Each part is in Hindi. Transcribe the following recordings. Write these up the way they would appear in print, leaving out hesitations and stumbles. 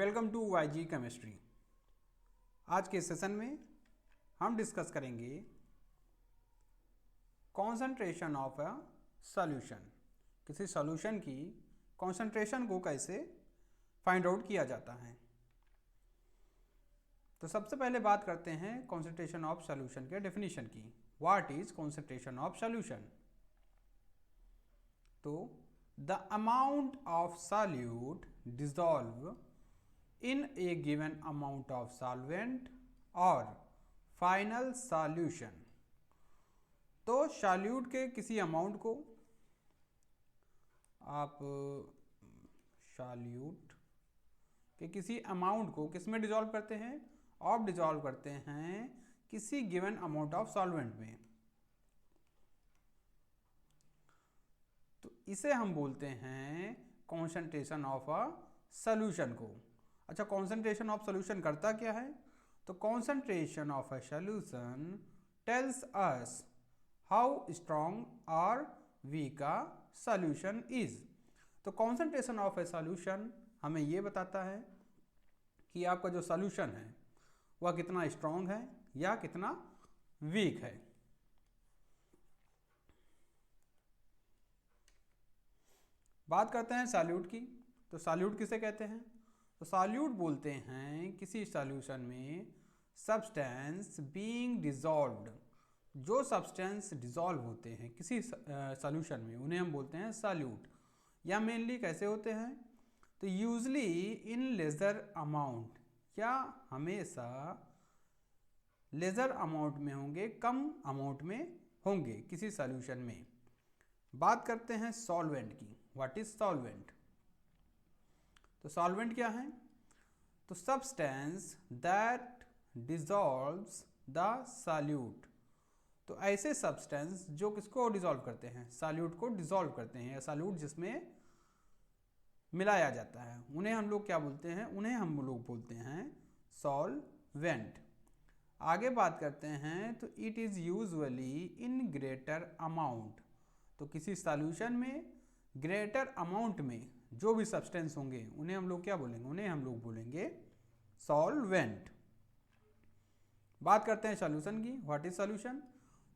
Welcome to YG chemistry. आज के सेशन में हम डिस्कस करेंगे कॉन्सेंट्रेशन ऑफ अ सॉल्यूशन। किसी सॉल्यूशन की कॉन्सेंट्रेशन को कैसे फाइंड आउट किया जाता है। तो सबसे पहले बात करते हैं कॉन्सेंट्रेशन ऑफ सॉल्यूशन के डेफिनेशन की। What is concentration of solution? तो the amount of solute dissolve in a given amount of solvent or final solution। तो सॉल्यूट के किसी अमाउंट को आप सॉल्यूट के किसी अमाउंट को किस में डिसॉल्व करते हैं? आप डिसॉल्व करते हैं किसी गिवन अमाउंट ऑफ सॉल्वेंट में। तो इसे हम बोलते हैं कॉन्सेंट्रेशन ऑफ अ सॉल्यूशन को। अच्छा, कॉन्सेंट्रेशन ऑफ सॉल्यूशन करता क्या है? तो concentration of a solution tells us how strong और वीक अ सॉल्यूशन इज। तो कॉन्सेंट्रेशन ऑफ अ सॉल्यूशन हमें ये बताता है कि आपका जो सॉल्यूशन है वह कितना स्ट्रॉन्ग है या कितना वीक है। बात करते हैं सॉल्यूट की। तो सॉल्यूट किसे कहते हैं? तो सॉल्यूट बोलते हैं किसी सॉल्यूशन में सब्सटेंस बीइंग डिसॉल्व्ड। जो सब्सटेंस डिसॉल्व होते हैं किसी सॉल्यूशन में उन्हें हम बोलते हैं सॉल्यूट। या मेनली कैसे होते हैं? तो यूजली इन लेजर अमाउंट, या हमेशा लेजर अमाउंट में होंगे, कम अमाउंट में होंगे किसी सॉल्यूशन में। बात करते हैं सॉल्वेंट की। What is solvent? तो सॉल्वेंट क्या है? तो substance that dissolves the solute. तो ऐसे सब्सटेंस जो किसको डिसॉल्व करते हैं? सॉल्यूट को डिसॉल्व करते हैं, या सॉल्यूट जिसमें मिलाया जाता है उन्हें हम लोग क्या बोलते हैं? उन्हें हम लोग बोलते हैं सॉल्वेंट। आगे बात करते हैं तो it is usually in greater amount. तो किसी सॉल्यूशन में ग्रेटर अमाउंट में जो भी सब्सटेंस होंगे उन्हें हम लोग क्या बोलेंगे? उन्हें हम लोग बोलेंगे सॉल्वेंट। बात करते हैं सॉल्यूशन की। What is solution?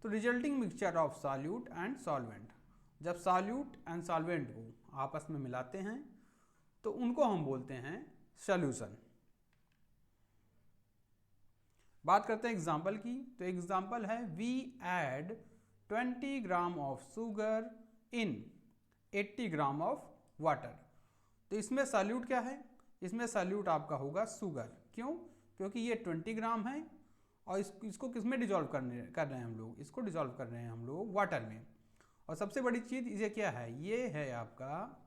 तो resulting mixture of solute and solvent. जब सॉल्यूट एंड सॉल्वेंट को आपस में मिलाते हैं तो उनको हम बोलते हैं सॉल्यूशन। बात करते हैं एग्जाम्पल की। तो एग्जाम्पल है we add 20 gram of sugar in 80 gram of water. तो इसमें सॉल्यूट क्या है? इसमें सॉल्यूट आपका होगा शुगर। क्यों? क्योंकि ये 20 ग्राम है और इसको किस में डिसॉल्व कर रहे हैं हम लोग? इसको डिसॉल्व कर रहे हैं हम लोग वाटर में। और सबसे बड़ी चीज़ ये क्या है? ये है आपका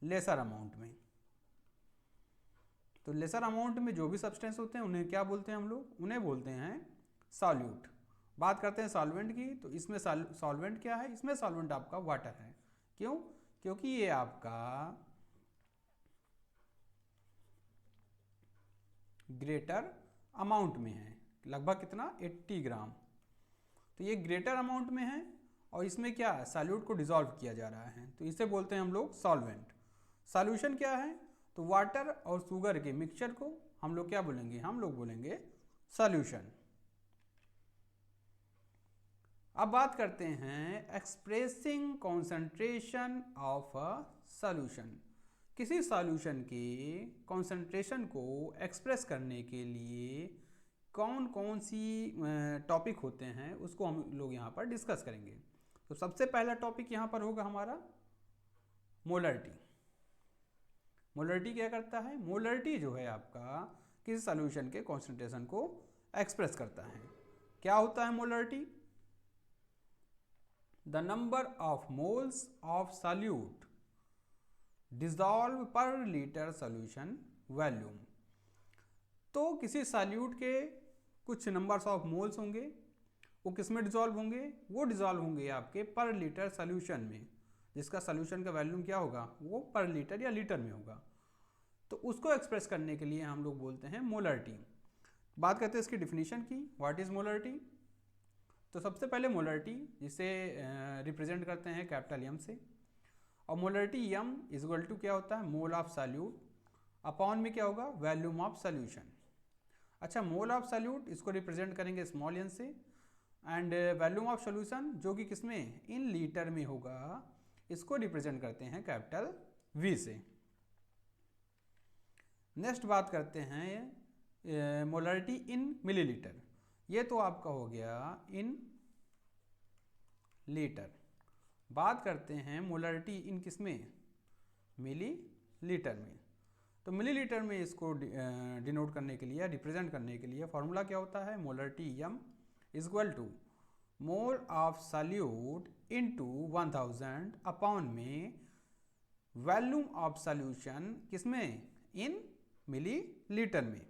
लेसर अमाउंट में। तो लेसर अमाउंट में जो भी सब्सटेंस होते हैं उन्हें क्या बोलते हैं हम लोग? उन्हें बोलते हैं सॉल्यूट। बात करते हैं सॉल्वेंट की। तो इसमें सॉल्वेंट क्या है? इसमें सॉल्वेंट आपका वाटर है। क्यों? क्योंकि ये आपका ग्रेटर अमाउंट में है। लगभग कितना? 80 ग्राम। तो ये ग्रेटर अमाउंट में है और इसमें क्या है? सॉल्यूट को डिसॉल्व किया जा रहा है, तो इसे बोलते हैं हम लोग सॉल्वेंट। सॉल्यूशन क्या है? तो वाटर और शुगर के मिक्सचर को हम लोग क्या बोलेंगे? हम लोग बोलेंगे सॉल्यूशन। अब बात करते हैं expressing concentration of a solution. किसी सॉल्यूशन के कॉन्सेंट्रेशन को एक्सप्रेस करने के लिए कौन कौन सी टॉपिक होते हैं उसको हम लोग यहाँ पर डिस्कस करेंगे। तो सबसे पहला टॉपिक यहाँ पर होगा हमारा मोलरिटी। मोलरिटी क्या करता है? मोलरिटी जो है आपका किसी सॉल्यूशन के कॉन्सेंट्रेशन को एक्सप्रेस करता है। क्या होता है molarity? The number of moles of solute dissolve पर लीटर सॉल्यूशन वॉल्यूम। तो किसी सॉल्यूट के कुछ नंबर्स ऑफ मोल्स होंगे, वो किस में डिसॉल्व होंगे? वो डिसॉल्व होंगे आपके पर लीटर सॉल्यूशन में, जिसका सॉल्यूशन का वॉल्यूम क्या होगा? वो पर लीटर या लीटर में होगा। तो उसको एक्सप्रेस करने के लिए हम लोग बोलते हैं मोलरिटी। बात करते हैं इसकी डिफिनीशन की। What is molarity? तो सबसे पहले मोलरिटी जिसे रिप्रेजेंट करते हैं कैपिटल एम से, और molarity M is equal to क्या होता है? मोल ऑफ सॉल्यूट अपॉन में क्या होगा, वॉल्यूम ऑफ सॉल्यूशन। अच्छा, मोल ऑफ सॉल्यूट इसको रिप्रेजेंट करेंगे स्मॉल एन से, एंड वॉल्यूम ऑफ सॉल्यूशन जो कि किसमें, इन लीटर में होगा, इसको रिप्रेजेंट करते हैं कैपिटल वी से। नेक्स्ट बात करते हैं मोलरिटी इन मिलीलीटर। ये तो आपका हो गया इन लीटर। बात करते हैं मोलरिटी इन किसमें, मिली लीटर में। तो मिलीलीटर में इसको डिनोट करने के लिए, रिप्रेजेंट करने के लिए फॉर्मूला क्या होता है, molarity M is equal to mole of solute into 1000 upon में वॉल्यूम ऑफ सॉल्यूशन किसमें, इन मिलीलीटर में।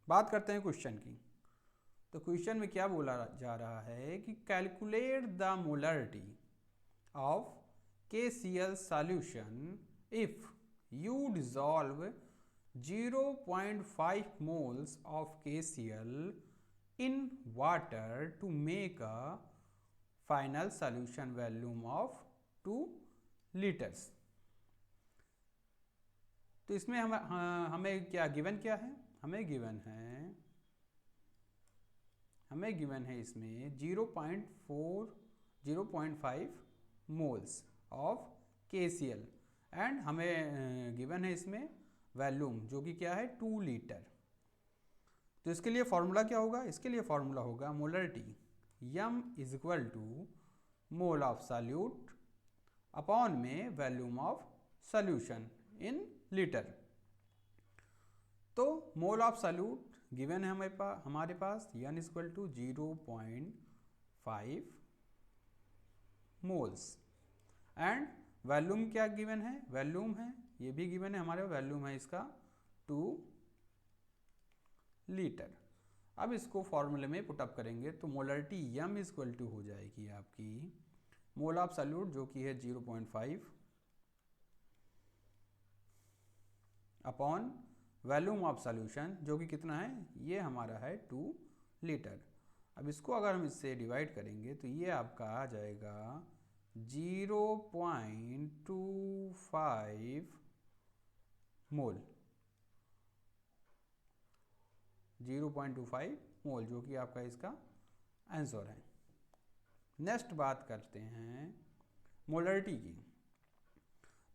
बात करते हैं क्वेश्चन की। तो क्वेश्चन में क्या बोला जा रहा है कि calculate the molarity of KCl solution if you dissolve 0.5 moles of KCl in water to make a final solution volume of 2 liters। तो इसमें हमें क्या गिवन क्या है, हमें गिवन है इसमें 0.5 मोल्स ऑफ KCl एंड हमें गिवन है इसमें वॉल्यूम जो कि क्या है 2 लीटर। तो इसके लिए फॉर्मूला क्या होगा, इसके लिए फॉर्मूला होगा molarity M is equal to mole of solute upon में volume of solution in litre. तो मोल ऑफ सॉल्यूट गिवन है हमारे पास n is equal to 0.5 moles and volume क्या गिवन है, वॉल्यूम है ये भी गिवन है हमारे, वॉल्यूम है इसका 2 लीटर। अब इसको फॉर्मूले में पुटअप करेंगे तो molarity M is equal to हो जाएगी आपकी मोल ऑफ सॉल्यूट जो कि है 0.5 अपॉन वॉल्यूम ऑफ सॉल्यूशन जो कि कितना है, ये हमारा है 2 लीटर। अब इसको अगर हम इससे डिवाइड करेंगे तो ये आपका आ जाएगा 0.25 मोल, 0.25 मोल जो कि आपका इसका आंसर है। नेक्स्ट बात करते हैं मोलरिटी की।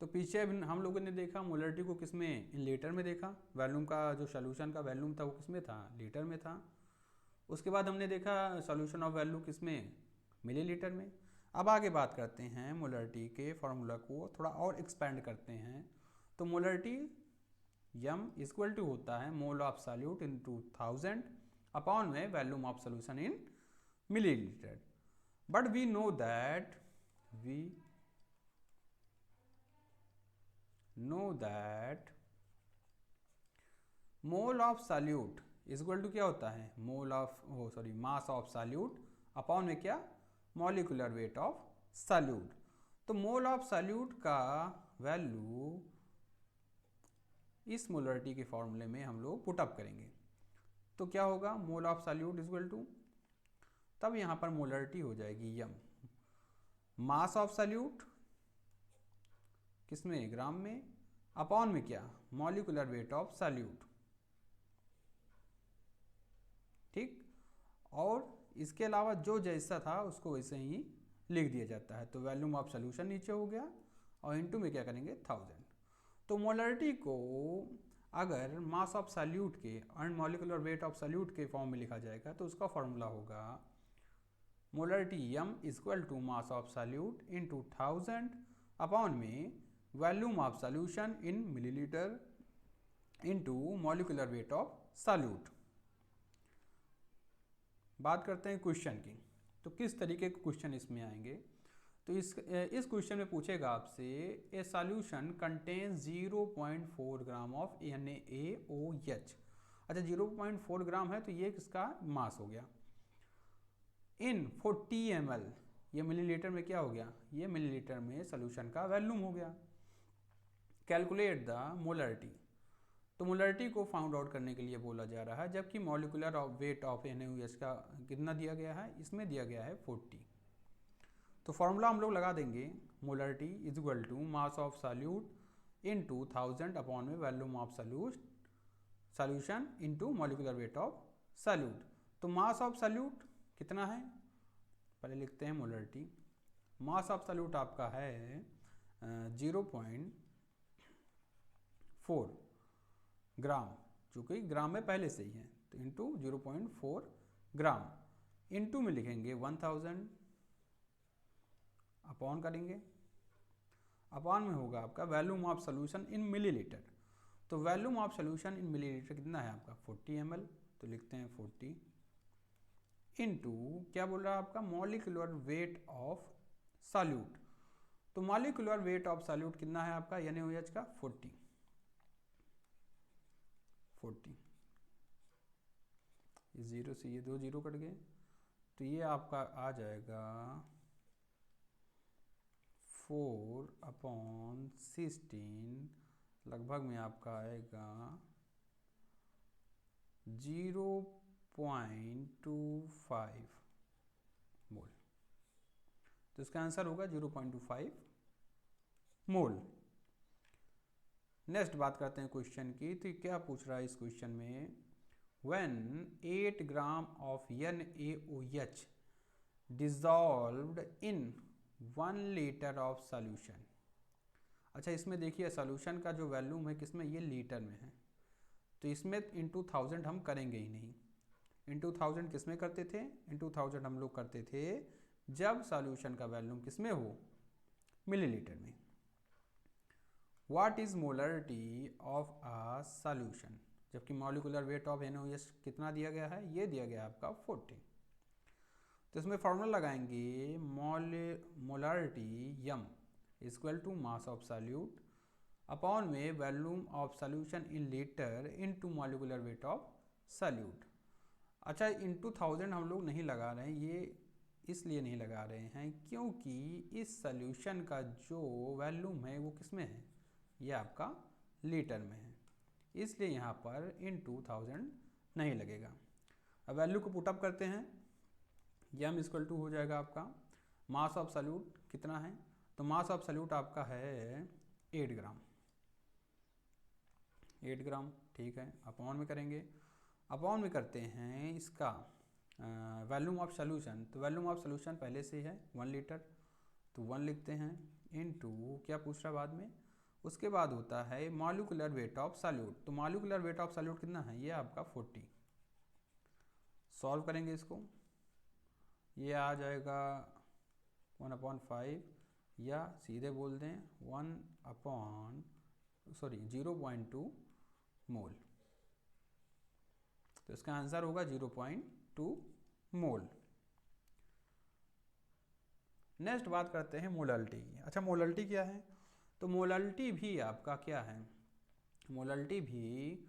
तो पीछे हम लोगों ने देखा मोलरिटी को किसमें, इन लीटर में देखा, वॉल्यूम का जो सॉल्यूशन का वॉल्यूम था वो किसमें था, लीटर में था। उसके बाद हमने देखा सॉल्यूशन ऑफ वैल्यू किसमें, मिलीलीटर में। अब आगे बात करते हैं मोलरिटी के फॉर्मूला को थोड़ा और एक्सपेंड करते हैं। तो मोलरिटी यम इक्वल टू होता है mole of solute in 2000 upon में volume of solution in millilitre. But we know that mole of solute is equal to क्या होता है, मास ऑफ सॉल्यूट अपॉन में क्या, मॉलिक्यूलर वेट ऑफ सॉल्यूट। तो मोल ऑफ सॉल्यूट का वैल्यू इस मोलरिटी के फॉर्मूले में हम लोग पुटअप करेंगे तो क्या होगा, mole of solute is equal to, तब यहां पर मोलरिटी हो जाएगी यम, मास ऑफ सॉल्यूट किसमें, ग्राम में, अपॉन में क्या, मॉलिक्यूलर वेट ऑफ सॉल्यूट। ठीक, और इसके अलावा जो जैसा था उसको वैसे ही लिख दिया जाता है। तो वॉल्यूम ऑफ सॉल्यूशन नीचे हो गया और इनटू में क्या करेंगे 1000। तो मोलरिटी को अगर मास ऑफ सॉल्यूट के and molecular weight of solute के फॉर्म में लिखा जाएगा तो उसका फॉर्मूला होगा molarity M equal to mass of solute into 1000 upon में volume of solution in millilitre into molecular weight of solute. बात करते हैं क्वेश्चन की। तो किस तरीके के क्वेश्चन इसमें आएंगे, तो इस क्वेश्चन में पूछेगा आपसे ए solution contains 0.4 gram of NaOH। अच्छा 0.4 ग्राम है तो ये किसका मास हो गया, इन 40 ml, ये मिलीलीटर में क्या हो गया, ये मिलीलीटर में सॉल्यूशन का वॉल्यूम हो गया। कैलकुलेट द मोलरिटी, तो मोलरिटी को फाउंड आउट करने के लिए बोला जा रहा है, जबकि मॉलिक्यूलर वेट ऑफ NaOH का कितना दिया गया है, इसमें दिया गया है 40। तो फॉर्मूला हम लोग लगा देंगे molarity is equal to mass of solute into 1000 upon में volume of solution into molecular weight of solute. तो मास ऑफ सॉल्यूट कितना है, पहले लिखते हैं मोलरिटी। मास ऑफ सॉल्यूट आपका है 0.4 ग्राम, जो कि ग्राम में पहले से ही है, तो इंटू 0.4 ग्राम, इंटू में लिखेंगे 1000, अपॉन करेंगे, अपॉन में होगा आपका volume of solution in millilitre. तो volume of solution in millilitre कितना है आपका 40 ml, तो लिखते हैं 40 इंटू क्या बोल रहा है आपका मॉलिक्यूलर वेट ऑफ सॉल्यूट। तो मॉलिक्यूलर वेट ऑफ सॉल्यूट कितना है आपका NaOH का 40। ये 0 से ये 2 0 कट गए, तो ये आपका आ जाएगा 4/16, लगभग में आपका आएगा 0.25 मोल। तो इसका आंसर होगा 0.25 मोल। नेक्स्ट बात करते हैं क्वेश्चन की। तो क्या पूछ रहा है इस क्वेश्चन में, when 8 gram of NaOH dissolved in 1 litre of solution. अच्छा, इसमें देखिए सॉल्यूशन का जो वॉल्यूम है किसमें, ये लीटर में है, तो इसमें इंटू 1000 हम करेंगे ही नहीं। इंटू 1000 किस में करते थे, इंटू 1000 हम लोग करते थे जब सॉल्यूशन का वॉल्यूम किस में हो, मिलीलीटर में। What is molarity of a solution, जबकि मॉलिक्यूलर वेट ऑफ NaOH कितना दिया गया है, ये दिया गया आपका 40। तो इसमें फॉर्मूला लगाएंगे molarity m equal to mass of solute upon में volume of solution in litre into molecular weight of solute. अच्छा, इंटू 1000 हम लोग नहीं लगा रहे हैं, ये इसलिए नहीं लगा रहे हैं क्योंकि इस सॉल्यूशन का जो वॉल्यूम है वो किस में है, ये आपका लीटर में है, इसलिए यहाँ पर इंटू 1000 नहीं लगेगा। अब वैल्यू को पुटअप करते हैं, m इक्वल टू हो जाएगा आपका मास ऑफ सॉल्यूट कितना है, तो मास ऑफ सॉल्यूट आपका है 8 ग्राम, 8 ग्राम, ठीक है। अपॉन में करेंगे, अपॉन में करते हैं इसका वॉल्यूम ऑफ सॉल्यूशन, तो वॉल्यूम ऑफ सॉल्यूशन पहले से है 1 लीटर, तो 1 लिखते हैं इनटू क्या पूछ रहा बाद में, उसके बाद होता है मॉलिक्यूलर वेट ऑफ सॉल्यूट। तो मॉलिक्यूलर वेट ऑफ सॉल्यूट कितना है, ये आपका 40। सॉल्व करेंगे इसको, ये आ जाएगा 1/5, या सीधे बोल दें 0.2 मोल। तो इसका आंसर होगा 0.2 मोल। नेक्स्ट बात करते हैं मोलरिटी की। अच्छा, मोलरिटी क्या है, तो मोलरिटी भी आपका क्या है, मोलरिटी भी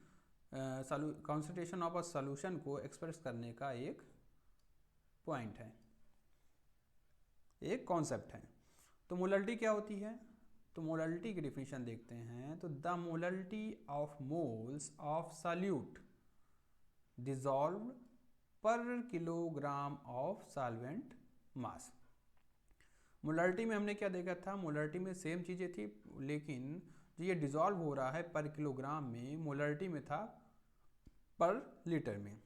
कॉन्सेंट्रेशन ऑफ अ सॉल्यूशन को एक्सप्रेस करने का एक पॉइंट है, एक कॉन्सेप्ट है। तो मोलरिटी क्या होती है, तो मोलरिटी की डिफिनीशन देखते हैं। तो the molarity of moles of solute dissolved per kilogram of solvent mass. Molarity में हमने क्या देखा था, मोलरिटी में सेम चीज़ें थी, लेकिन जो ये डिसॉल्व हो रहा है पर किलोग्राम में, मोलरिटी में था पर लीटर में।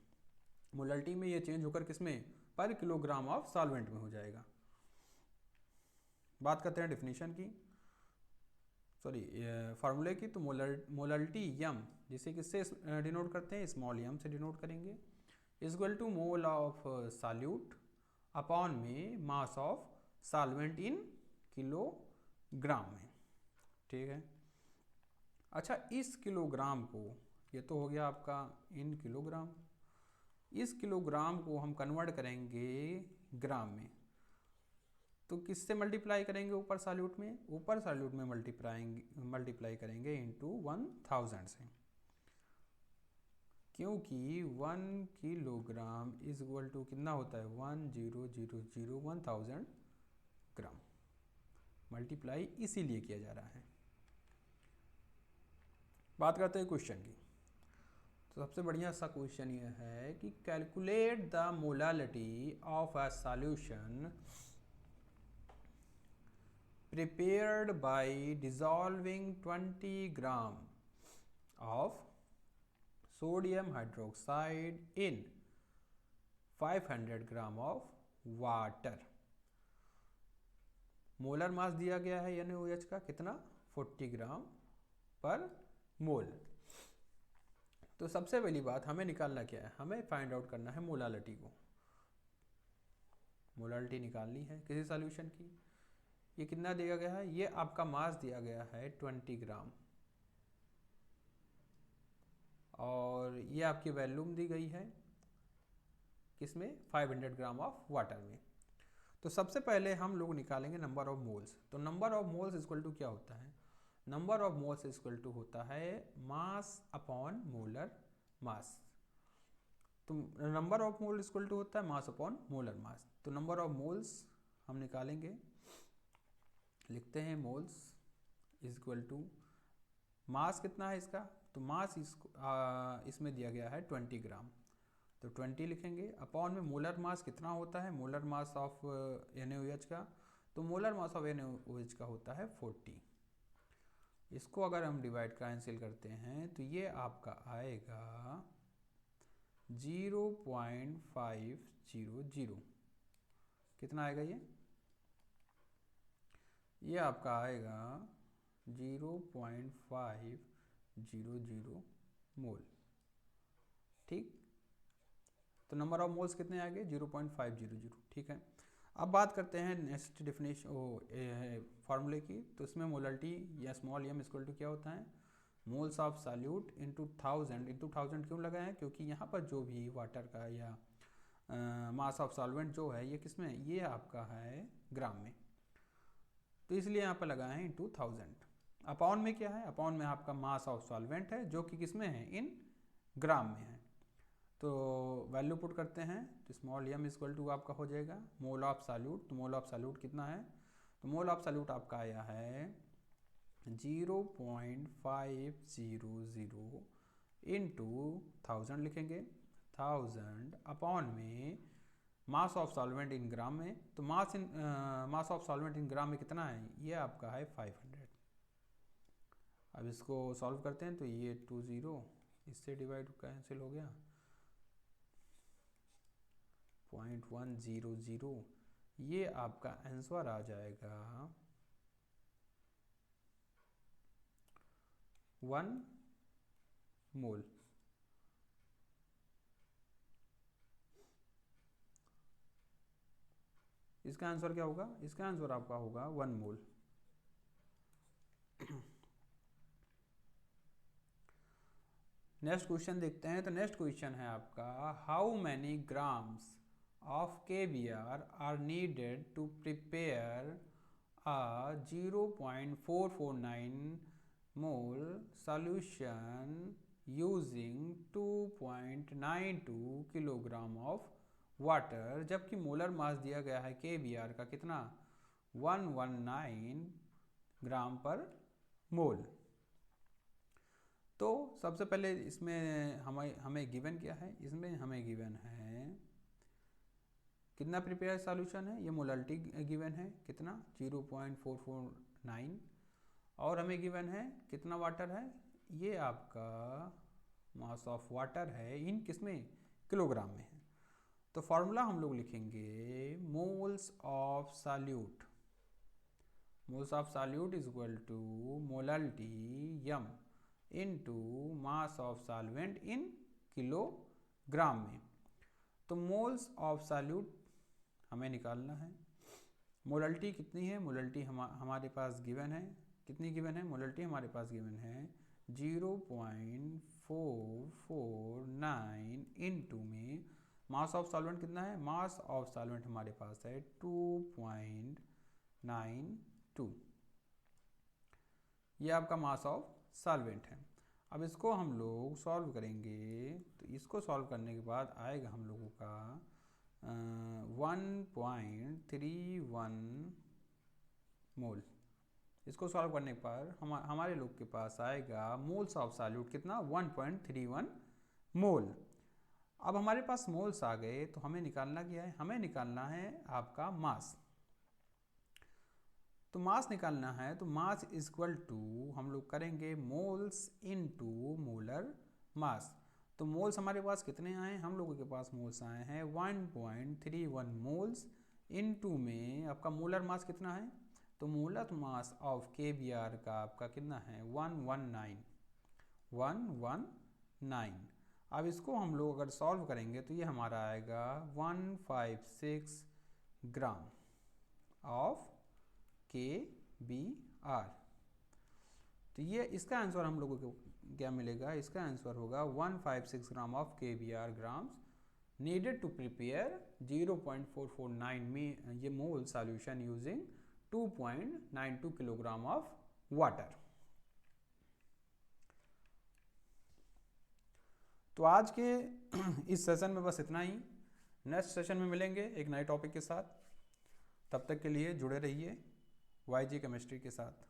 मोलरिटी में ये चेंज होकर किसमें, पर किलोग्राम ऑफ सॉल्वेंट में हो जाएगा। बात करते हैं डेफिनेशन की, सॉरी फार्मूले की। तो मोलरिटी m, जिसे किससे डिनोट करते हैं, स्मॉल m से डिनोट करेंगे, equal to mole of solute upon में mass of solvent in kilogram में, ठीक है। अच्छा, इस किलोग्राम को, ये तो हो गया आपका इन किलोग्राम, इस किलोग्राम को हम कन्वर्ट करेंगे ग्राम में, तो किससे मल्टीप्लाई करेंगे, ऊपर सॉल्यूट में, ऊपर सॉल्यूट में मल्टीप्लाई करेंगे इनटू 1000 से, क्योंकि 1 किलोग्राम इज इक्वल टू कितना होता है 1000 ग्राम। मल्टीप्लाई इसीलिए किया जा रहा है। बात करते हैं क्वेश्चन की। तो सबसे बढ़िया सा क्वेश्चन ये है कि calculate the molality of a solution prepared by dissolving 20 gram of sodium hydroxide in 500 gram of water। Molar mass दिया गया है NaOH का कितना, 40 ग्राम पर मोल। तो सबसे पहली बात हमें निकालना क्या है, हमें फाइंड आउट करना है मोलालिटी को। मोलालिटी निकालनी है किसी सॉल्यूशन की। ये कितना दिया गया है, ये आपका मास दिया गया है 20 ग्राम और ये आपकी वॉल्यूम दी गई है किसमें, 500 ग्राम ऑफ वाटर में। तो सबसे पहले हम लोग निकालेंगे नंबर ऑफ मोल्स। तो number of moles equal to क्या होता है, number of moles equal to होता है मास अपॉन मोलर मास। तो number of mole equal to होता है मास अपॉन मोलर मास। तो नंबर ऑफ मोल्स हम निकालेंगे, लिखते हैं मोल्स इक्वल टू मास कितना है इसका, तो मास इसमें दिया गया है 20 ग्राम, तो 20 लिखेंगे। अपॉन में मोलर मास कितना होता है, मोलर मास ऑफ NaOH का, तो मोलर मास ऑफ NaOH का होता है 40। इसको अगर हम डिवाइड कैंसिल करते हैं तो ये आपका आएगा 0.500। कितना आएगा ये आपका आएगा 0.500 मोल। ठीक, तो नंबर ऑफ मोल्स कितने आ गए, 0.500। ठीक है, अब बात करते हैं नेक्स्ट डेफिनेशन फार्मूले की। तो इसमें मोलालिटी या स्मॉल m इक्वल टू क्या होता है, मोल्स ऑफ सॉल्यूट इंटू 1000 क्यों लगा है, क्योंकि यहाँ पर जो भी वाटर का या मास ऑफ सॉल्वेंट जो है ये किस में, ये आपका है ग्राम में, तो इसलिए यहाँ पर लगा है इंटू 1000। अपॉन में क्या है, अपॉन में आपका मास ऑफ सॉल्वेंट है जो कि किस में है, इन ग्राम में है। तो वैल्यू पुट करते हैं तो स्मॉल m इक्वल टू आपका हो जाएगा मोल ऑफ सॉल्यूट। तो मोल ऑफ सॉल्यूट कितना है, तो मोल ऑफ सॉल्यूट आपका आया है 0.500 इंटू 1000 लिखेंगे, 1000 अपॉन में मास ऑफ सॉल्वेंट इन ग्राम में। तो मास ऑफ सॉल्वेंट इन ग्राम में कितना है, ये आपका है 500। अब इसको सॉल्व करते हैं तो ये 20 इससे डिवाइड कैंसिल हो गया, 0.100, ये आपका आंसर आ जाएगा 1 मोल। इसका आंसर क्या होगा, इसका आंसर आपका होगा 1 मोल। नेक्स्ट क्वेश्चन देखते हैं। तो नेक्स्ट क्वेश्चन है आपका, how many grams of KBr are needed to prepare a 0.449 mole solution using 2.92 kilogram of water, जबकि मोलर मास दिया गया है KBr का कितना, 119 ग्राम पर मोल। तो सबसे पहले इसमें हमें गिवन क्या है, इसमें हमें गिवन है कितना प्रिपेयर सॉल्यूशन है, ये मोलालिटी गिवन है कितना 0.449 और हमें गिवन है कितना वाटर है, ये आपका मास ऑफ वाटर है इन किसमें, किलोग्राम में है। तो फॉर्मूला हम लोग लिखेंगे moles of solute, moles of solute is equal to molality m into mass of solvent in kilogram में। तो मोल्स ऑफ सॉल्यूट हमें निकालना है, मोलालिटी कितनी है, मोलालिटी हमारे पास गिवन है, कितनी गिवन है मोलालिटी हमारे पास गिवन है 0.449 इनटू में मास ऑफ सॉल्वेंट कितना है, मास ऑफ सॉल्वेंट हमारे पास है 2.92, ये आपका मास ऑफ सॉल्वेंट है। अब इसको हम लोग सॉल्व करेंगे, तो इसको सॉल्व करने के बाद आएगा हम लोगों का 1.31 मोल। इसको सॉल्व करने पर हमारे लोग के पास आएगा मोल्स ऑफ सॉल्यूट कितना, 1.31 मोल। अब हमारे पास मोल्स आ गए तो हमें निकालना क्या है, हमें निकालना है आपका मास। तो मास निकालना है तो मास इज इक्वल टू हम लोग करेंगे मोल्स इनटू मोलर मास। तो मोल्स हमारे पास कितने आए, हम लोगों के पास मोल्स आए हैं 1.31 मोल्स, इनटू में आपका मोलर मास कितना है, तो मोलर मास ऑफ KBr का आपका कितना है 119। अब इसको हम लोग अगर सॉल्व करेंगे तो ये हमारा आएगा 156 ग्राम ऑफ KBr। तो ये इसका आंसर हम लोगों को क्या मिलेगा, इसका आंसर होगा 156 gram of KBr grams needed to prepare 0.449 में ये mole solution using 2.92 kilogram of water. तो आज के इस सेशन में बस इतना ही। नेक्स्ट सेशन में मिलेंगे एक नए टॉपिक के साथ। तब तक के लिए जुड़े रहिए YG केमिस्ट्री के साथ।